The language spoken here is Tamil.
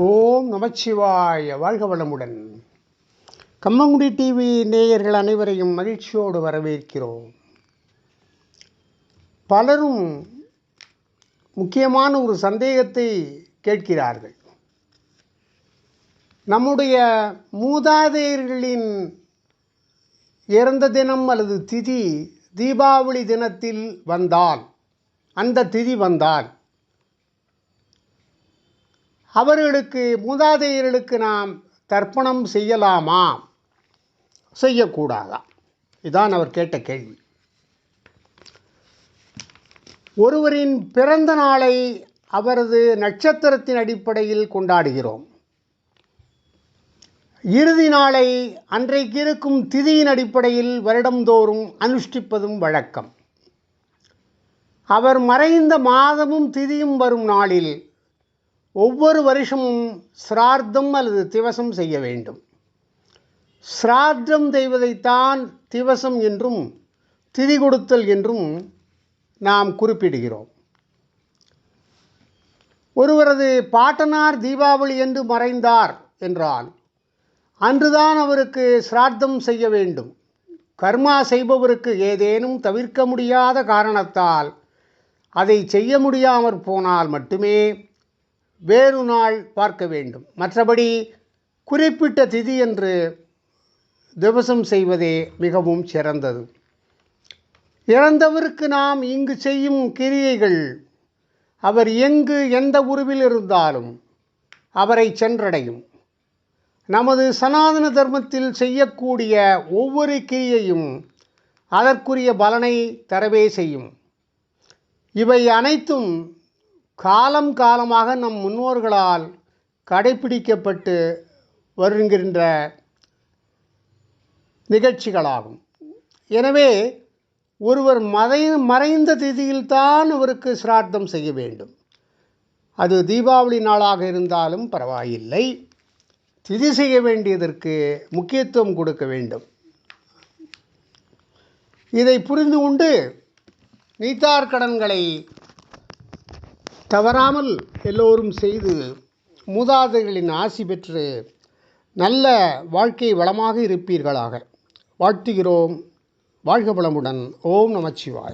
ஓம் நமச்சிவாய. வாழ்க வளமுடன். கம்மங்குடி டிவி நேயர்கள் அனைவரையும் மகிழ்ச்சியோடு வரவேற்கிறோம். பலரும் முக்கியமான ஒரு சந்தேகத்தை கேட்கிறார்கள். நம்முடைய மூதாதையர்களின் இறந்த தினம் அல்லது திதி தீபாவளி தினத்தில் வந்தால், அந்த திதி வந்தால் அவர்களுக்கு மூதாதையர்களுக்கு நாம் தர்ப்பணம் செய்யலாமா, செய்யக்கூடாதா? இதான் அவர் கேட்ட கேள்வி. ஒருவரின் பிறந்த நாளை அவரது நட்சத்திரத்தின் அடிப்படையில் கொண்டாடுகிறோம். இறுதி நாளை அன்றைக்கு இருக்கும் திதியின் அடிப்படையில் வருடந்தோறும் அனுஷ்டிப்பதும் வழக்கம். அவர் மறைந்த மாதமும் திதியும் வரும் நாளில் ஒவ்வொரு வருஷமும் சிரார்த்தம் அல்லது திவசம் செய்ய வேண்டும். சிரார்த்தம் செய்வதைத்தான் திவசம் என்றும் திதி கொடுத்தல் என்றும் நாம் குறிப்பிடுகிறோம். ஒருவரது பாட்டனார் தீபாவளி என்று மறைந்தார் என்றால் அன்றுதான் அவருக்கு சிரார்த்தம் செய்ய வேண்டும். கர்மா செய்பவருக்கு ஏதேனும் தவிர்க்க முடியாத காரணத்தால் அதை செய்ய முடியாமற் போனால் மட்டுமே வேறு நாள் பார்க்க வேண்டும். மற்றபடி குறிப்பிட்ட திதி என்று திவசம் செய்வதே மிகவும் சிறந்தது. இறந்தவருக்கு நாம் இங்கு செய்யும் கிரியைகள் அவர் எங்கு எந்த உருவில் இருந்தாலும் அவரை சென்றடையும். நமது சனாதன தர்மத்தில் செய்யக்கூடிய ஒவ்வொரு கிரியையும் அதற்குரிய பலனை தரவே செய்யும். இவை அனைத்தும் காலம் காலமாக நம் முன்னோர்களால் கடைபிடிக்கப்பட்டு வருகின்ற நிகழ்ச்சிகளாகும். எனவே ஒருவர் மறைந்த திதியில்தான் அவருக்கு சிரார்த்தம் செய்ய வேண்டும். அது தீபாவளி நாளாக இருந்தாலும் பரவாயில்லை. திதி செய்ய வேண்டியதற்கு முக்கியத்துவம் கொடுக்க வேண்டும். இதை புரிந்து கொண்டு நீத்தார் கடன்களை தவறாமல் எல்லோரும் செய்து மூதாதையர்களின் ஆசி பெற்று நல்ல வாழ்க்கை வளமாக இருப்பீர்களாக வாழ்த்துகிறோம். வாழ்க வளமுடன். ஓம் நமச்சிவாய.